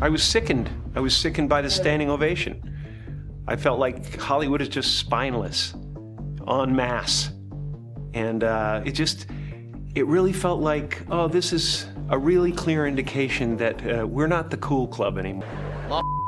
I was sickened. I was sickened by the standing ovation. I felt like Hollywood is just spineless, en masse. And it really felt like, oh, this is a really clear indication that we're not the cool club anymore.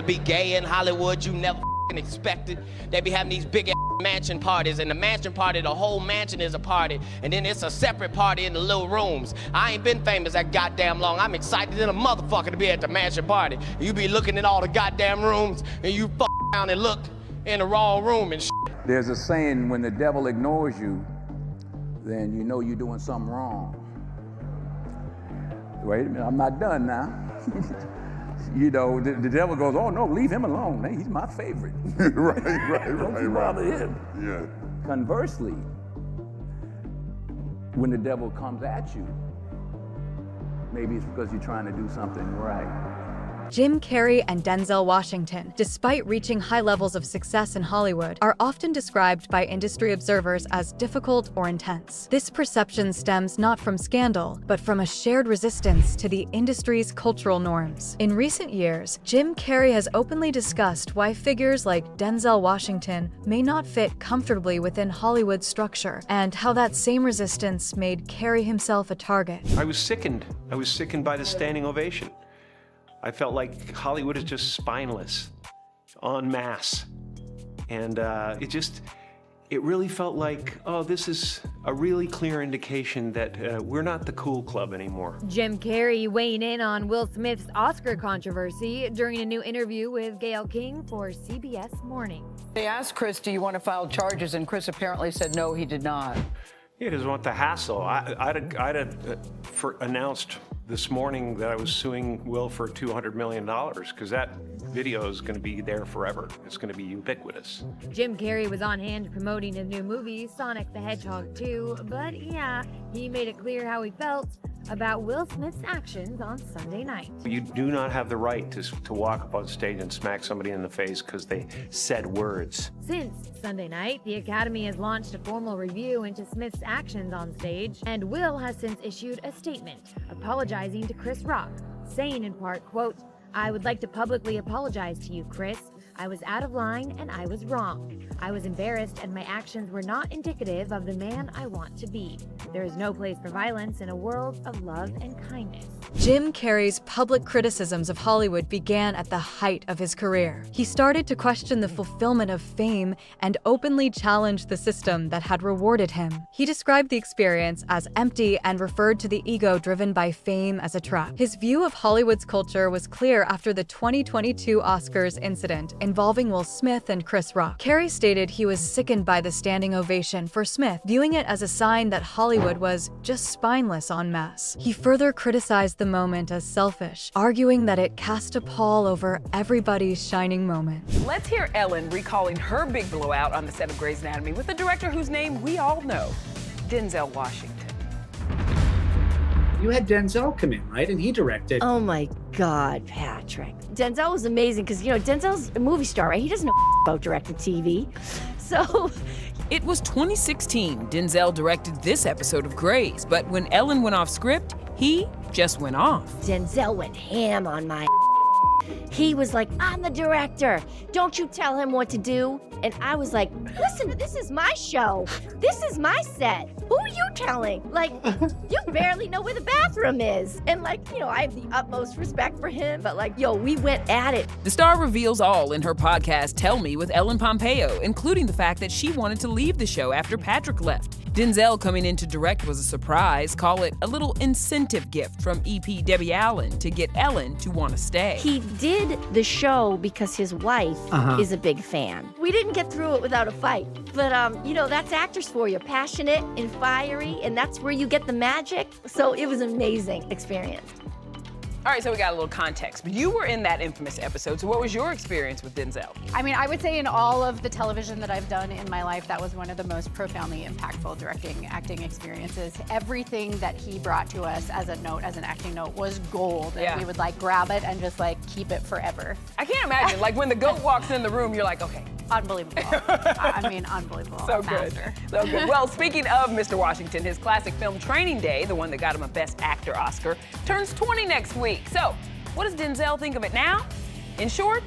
Be gay in Hollywood, you never expected. They be having these big mansion parties, and the mansion party, the whole mansion is a party, and then it's a separate party in the little rooms. I ain't been famous that goddamn long. I'm excited than a motherfucker to be at the mansion party. You be looking at all the goddamn rooms, and you fuck around and look in the wrong room and shit. There's a saying, when the devil ignores you, then you know you're doing something wrong. Wait a minute, I'm not done now. You know, the devil goes, oh no, leave him alone. Hey, he's my favorite. Don't you bother him. Yeah. Conversely, when the devil comes at you, maybe it's because you're trying to do something right. Jim Carrey and Denzel Washington, despite reaching high levels of success in Hollywood, are often described by industry observers as difficult or intense. This perception stems not from scandal, but from a shared resistance to the industry's cultural norms. In recent years, Jim Carrey has openly discussed why figures like Denzel Washington may not fit comfortably within Hollywood's structure, and how that same resistance made Carrey himself a target. I was sickened. I was sickened by the standing ovation. I felt like Hollywood is just spineless, en masse. And it really felt like, oh, this is a really clear indication that we're not the cool club anymore. Jim Carrey weighing in on Will Smith's Oscar controversy during a new interview with Gayle King for CBS Mornings. They asked Chris, do you want to file charges? And Chris apparently said no, he did not. He doesn't want the hassle. I'd announced this morning that I was suing Will for $200 million, because that video is going to be there forever. It's going to be ubiquitous. Jim Carrey was on hand promoting his new movie, Sonic the Hedgehog 2, but yeah, he made it clear how he felt about Will Smith's actions on Sunday night. You do not have the right to walk up on stage and smack somebody in the face because they said words. Since Sunday night, the Academy has launched a formal review into Smith's actions on stage, and Will has since issued a statement apologizing to Chris Rock, saying in part, quote, "I would like to publicly apologize to you, Chris. I was out of line and I was wrong. I was embarrassed and my actions were not indicative of the man I want to be. There is no place for violence in a world of love and kindness." Jim Carrey's public criticisms of Hollywood began at the height of his career. He started to question the fulfillment of fame and openly challenged the system that had rewarded him. He described the experience as empty and referred to the ego driven by fame as a trap. His view of Hollywood's culture was clear after the 2022 Oscars incident involving Will Smith and Chris Rock. Carrey stated he was sickened by the standing ovation for Smith, viewing it as a sign that Hollywood was just spineless en masse. He further criticized the moment as selfish, arguing that it cast a pall over everybody's shining moment. Let's hear Ellen recalling her big blowout on the set of Grey's Anatomy with a director whose name we all know, Denzel Washington. You had Denzel come in, right? And he directed. Oh my God, Patrick. Denzel was amazing because, Denzel's a movie star, right? He doesn't know about directing TV. So... It was 2016 Denzel directed this episode of Grey's, but when Ellen went off script, he just went off. Denzel went ham on my... He was like, "I'm the director. Don't you tell him what to do." And I was like, "Listen, this is my show. This is my set. Who are you telling? Like, you barely know where the bathroom is." And I have the utmost respect for him, but we went at it. The star reveals all in her podcast Tell Me with Ellen Pompeo, including the fact that she wanted to leave the show after Patrick left. Denzel coming in to direct was a surprise. Call it a little incentive gift from EP Debbie Allen to get Ellen to want to stay. He did the show because his wife is a big fan. We didn't get through it without a fight. But, that's actors for you. Passionate and fiery, and that's where you get the magic. So it was an amazing experience. All right, so we got a little context. But you were in that infamous episode, so what was your experience with Denzel? I mean, I would say in all of the television that I've done in my life, that was one of the most profoundly impactful acting experiences. Everything that he brought to us as a note, as an acting note, was gold. And we would grab it and just keep it forever. I can't imagine, when the goat walks in the room, you're like, okay. Unbelievable. I mean, unbelievable. So good. So good. Well, speaking of Mr. Washington, his classic film Training Day, the one that got him a Best Actor Oscar, turns 20 next week. So What does Denzel think of it now? In short,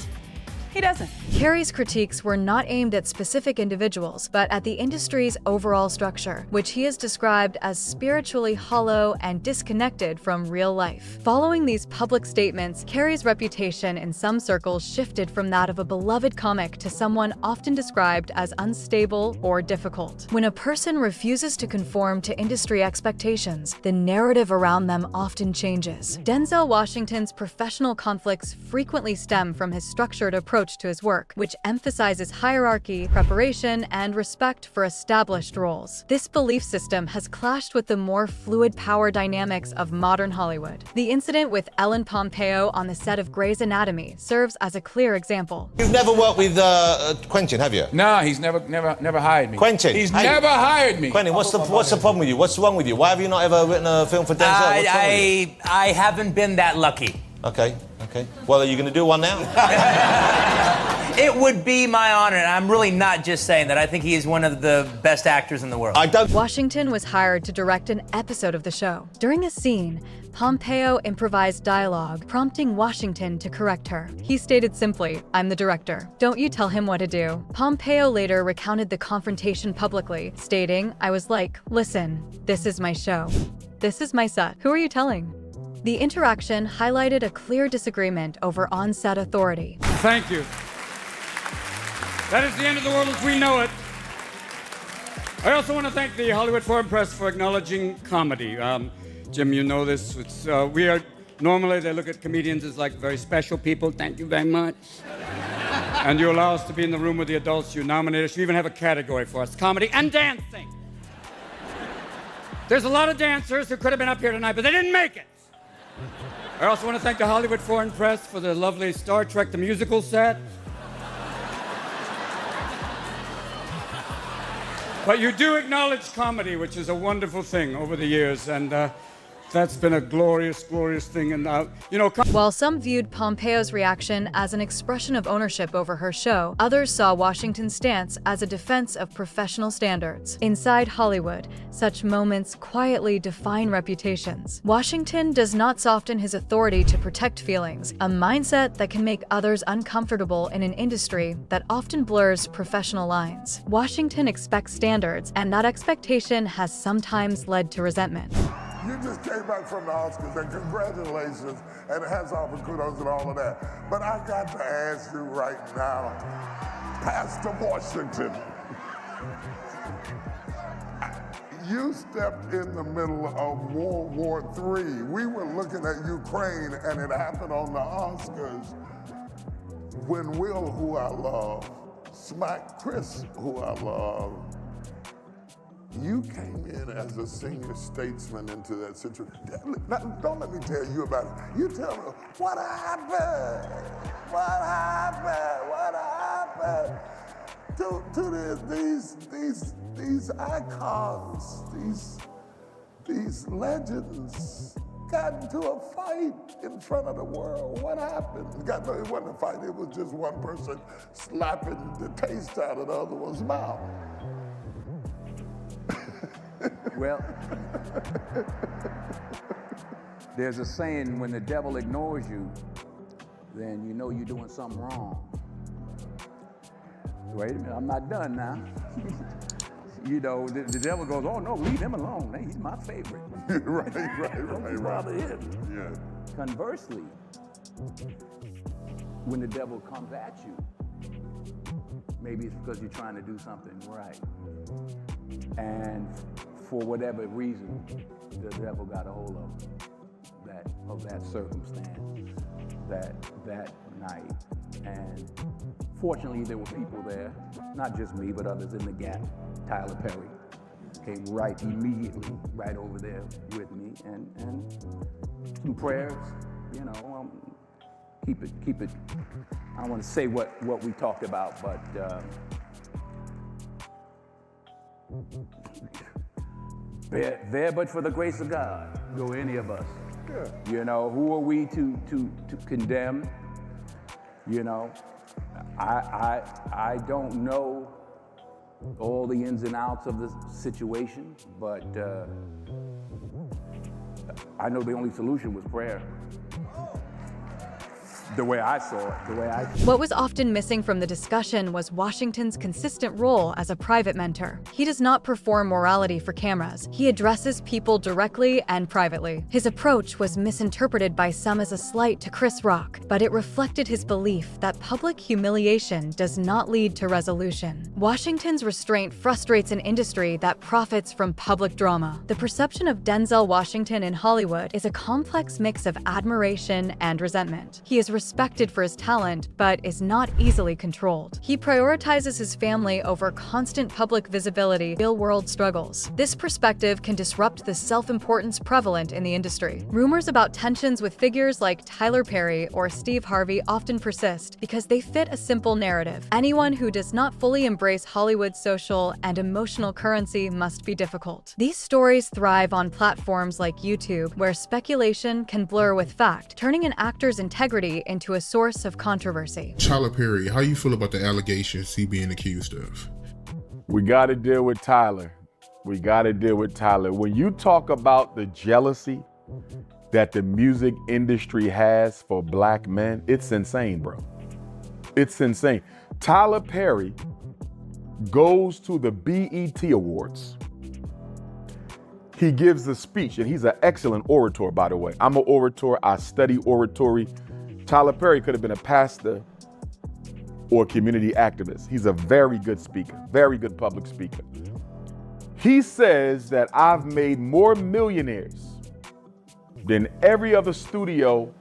he doesn't. Carrey's critiques were not aimed at specific individuals, but at the industry's overall structure, which he has described as spiritually hollow and disconnected from real life. Following these public statements, Carrey's reputation in some circles shifted from that of a beloved comic to someone often described as unstable or difficult. When a person refuses to conform to industry expectations, the narrative around them often changes. Denzel Washington's professional conflicts frequently stem from his structured approach to his work, which emphasizes hierarchy, preparation, and respect for established roles. This belief system has clashed with the more fluid power dynamics of modern Hollywood. The incident with Ellen Pompeo on the set of Grey's Anatomy serves as a clear example. You've never worked with Quentin, have you? No, he's never hired me. Quentin? He's never hired me. Quentin, what's the problem with you? What's wrong with you? Why have you not ever written a film for Denzel? What's wrong with you? I haven't been that lucky. Okay. Well, are you going to do one now? It would be my honor, and I'm really not just saying that. I think he is one of the best actors in the world. Washington was hired to direct an episode of the show. During a scene, Pompeo improvised dialogue, prompting Washington to correct her. He stated simply, "I'm the director. Don't you tell him what to do." Pompeo later recounted the confrontation publicly, stating, "I was like, listen, this is my show. This is my set. Who are you telling?" The interaction highlighted a clear disagreement over on-set authority. Thank you. That is the end of the world as we know it. I also want to thank the Hollywood Foreign Press for acknowledging comedy. Jim, you know this. Normally they look at comedians as like very special people. Thank you very much. And you allow us to be in the room with the adults. You nominate us. You even have a category for us, comedy and dancing. There's a lot of dancers who could have been up here tonight, but they didn't make it. I also want to thank the Hollywood Foreign Press for the lovely Star Trek the Musical set. But you do acknowledge comedy, which is a wonderful thing over the years, and that's been a glorious, glorious thing. And while some viewed Pompeo's reaction as an expression of ownership over her show, others saw Washington's stance as a defense of professional standards. Inside Hollywood, such moments quietly define reputations. Washington does not soften his authority to protect feelings, a mindset that can make others uncomfortable in an industry that often blurs professional lines. Washington expects standards, and that expectation has sometimes led to resentment. You just came back from the Oscars, and congratulations, and hats off and kudos and all of that. But I got to ask you right now, Pastor Washington, you stepped in the middle of World War III. We were looking at Ukraine, and it happened on the Oscars when Will, who I love, smacked Chris, who I love. You came in as a senior statesman into that situation. Don't let me tell you about it. You tell me, what happened? What happened? What happened? To these icons, these legends got into a fight in front of the world. What happened? No, it wasn't a fight. It was just one person slapping the taste out of the other one's mouth. Well, there's a saying, when the devil ignores you, then you know you're doing something wrong. Wait a minute, I'm not done now. You know, the devil goes, oh no, leave him alone. Man, he's my favorite. Right. Don't bother him. Yeah. Conversely, when the devil comes at you, maybe it's because you're trying to do something right. And for whatever reason, the devil got a hold of that circumstance, that night. And fortunately, there were people there, not just me, but others in the gap. Tyler Perry came immediately right over there with me, and some prayers, keep it. I don't want to say what we talked about, but there, but for the grace of God, go any of us. Yeah. Who are we to condemn? I don't know all the ins and outs of the situation, but I know the only solution was prayer. the way I saw it, What was often missing from the discussion was Washington's consistent role as a private mentor. He does not perform morality for cameras. He addresses people directly and privately. His approach was misinterpreted by some as a slight to Chris Rock, but it reflected his belief that public humiliation does not lead to resolution. Washington's restraint frustrates an industry that profits from public drama. The perception of Denzel Washington in Hollywood is a complex mix of admiration and resentment. He is respected for his talent, but is not easily controlled. He prioritizes his family over constant public visibility, real-world struggles. This perspective can disrupt the self-importance prevalent in the industry. Rumors about tensions with figures like Tyler Perry or Steve Harvey often persist because they fit a simple narrative. Anyone who does not fully embrace Hollywood's social and emotional currency must be difficult. These stories thrive on platforms like YouTube, where speculation can blur with fact, turning an actor's integrity into a source of controversy. Tyler Perry, how you feel about the allegations he being accused of? We got to deal with Tyler. We got to deal with Tyler. When you talk about the jealousy that the music industry has for black men, it's insane, bro. It's insane. Tyler Perry goes to the BET Awards. He gives a speech, and he's an excellent orator, by the way. I'm an orator. I study oratory. Tyler Perry could have been a pastor or a community activist. He's a very good speaker, very good public speaker. He says that I've made more millionaires than every other studio.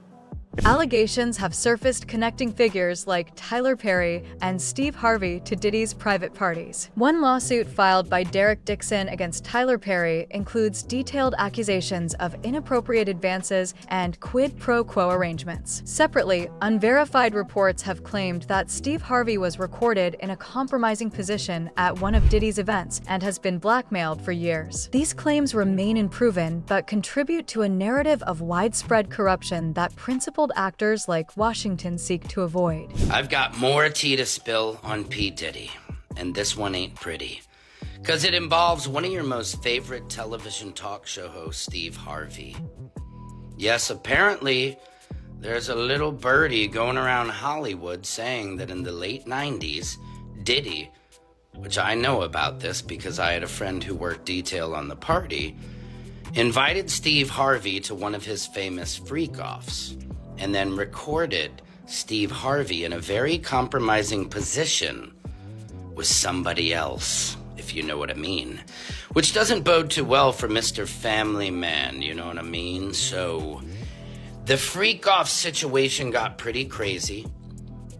Allegations have surfaced connecting figures like Tyler Perry and Steve Harvey to Diddy's private parties. One lawsuit filed by Derek Dixon against Tyler Perry includes detailed accusations of inappropriate advances and quid pro quo arrangements. Separately, unverified reports have claimed that Steve Harvey was recorded in a compromising position at one of Diddy's events and has been blackmailed for years. These claims remain unproven, but contribute to a narrative of widespread corruption that principled actors like Washington seek to avoid. I've got more tea to spill on P. Diddy, and this one ain't pretty, because it involves one of your most favorite television talk show hosts, Steve Harvey. Yes, apparently, there's a little birdie going around Hollywood saying that in the late 90s, Diddy, which I know about this because I had a friend who worked detail on the party, invited Steve Harvey to one of his famous freak-offs, and then recorded Steve Harvey in a very compromising position with somebody else, if you know what I mean. Which doesn't bode too well for Mr. Family Man, you know what I mean? So, the freak-off situation got pretty crazy.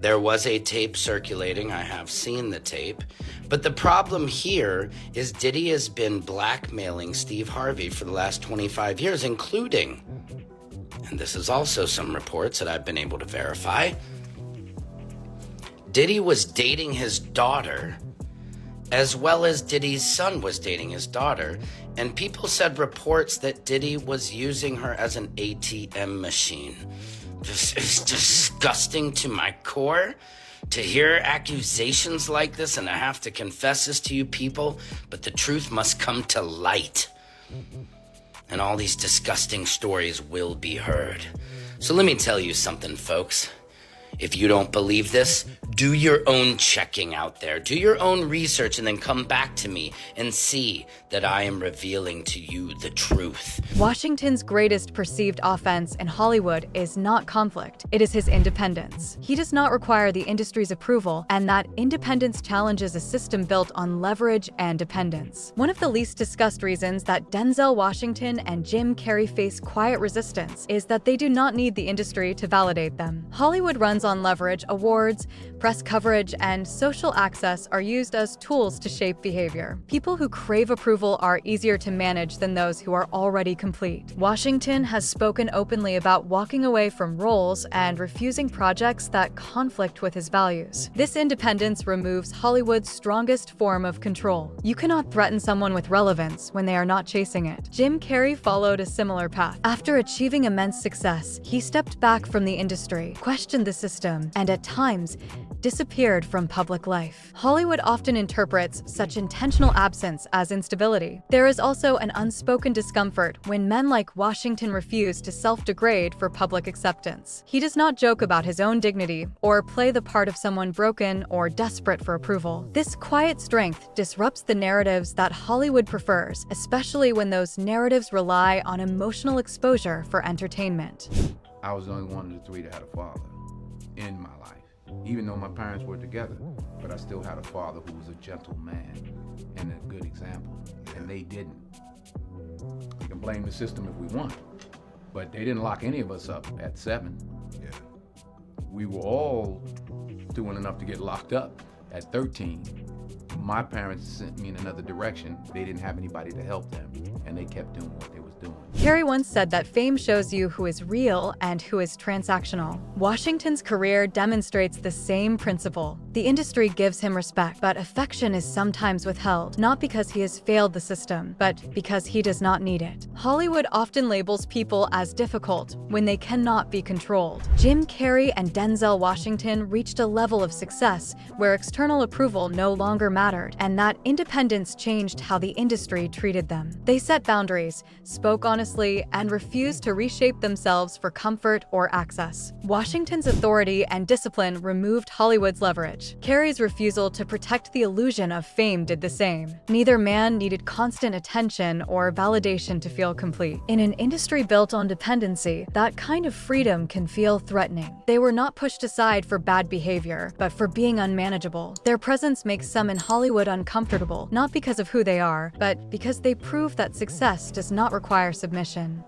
There was a tape circulating, I have seen the tape. But the problem here is Diddy has been blackmailing Steve Harvey for the last 25 years, including, and this is also some reports that I've been able to verify, Diddy was dating his daughter, as well as Diddy's son was dating his daughter, and people said reports that Diddy was using her as an ATM machine. It's disgusting to my core to hear accusations like this, and I have to confess this to you people, but the truth must come to light. And all these disgusting stories will be heard. So let me tell you something, folks. If you don't believe this, do your own checking out there. Do your own research and then come back to me and see that I am revealing to you the truth. Washington's greatest perceived offense in Hollywood is not conflict, it is his independence. He does not require the industry's approval, and that independence challenges a system built on leverage and dependence. One of the least discussed reasons that Denzel Washington and Jim Carrey face quiet resistance is that they do not need the industry to validate them. Hollywood runs on leverage. Awards, press coverage, and social access are used as tools to shape behavior. People who crave approval are easier to manage than those who are already complete. Washington has spoken openly about walking away from roles and refusing projects that conflict with his values. This independence removes Hollywood's strongest form of control. You cannot threaten someone with relevance when they are not chasing it. Jim Carrey followed a similar path. After achieving immense success, he stepped back from the industry, questioned the system, and at times disappeared from public life. Hollywood often interprets such intentional absence as instability. There is also an unspoken discomfort when men like Washington refuse to self-degrade for public acceptance. He does not joke about his own dignity or play the part of someone broken or desperate for approval. This quiet strength disrupts the narratives that Hollywood prefers, especially when those narratives rely on emotional exposure for entertainment. I was the only one of the three that had a father in my life, even though my parents were together, but I still had a father who was a gentle man and a good example, and they didn't. We can blame the system if we want, but they didn't lock any of us up at 7. Yeah. We were all doing enough to get locked up at 13. My parents sent me in another direction. They didn't have anybody to help them, and they kept doing what they was doing. Carrey once said that fame shows you who is real and who is transactional. Washington's career demonstrates the same principle. The industry gives him respect, but affection is sometimes withheld, not because he has failed the system, but because he does not need it. Hollywood often labels people as difficult when they cannot be controlled. Jim Carrey and Denzel Washington reached a level of success where external approval no longer mattered, and that independence changed how the industry treated them. They set boundaries, spoke honestly, and refused to reshape themselves for comfort or access. Washington's authority and discipline removed Hollywood's leverage. Carrey's refusal to protect the illusion of fame did the same. Neither man needed constant attention or validation to feel complete. In an industry built on dependency, that kind of freedom can feel threatening. They were not pushed aside for bad behavior, but for being unmanageable. Their presence makes some in Hollywood uncomfortable, not because of who they are, but because they prove that success does not require submission.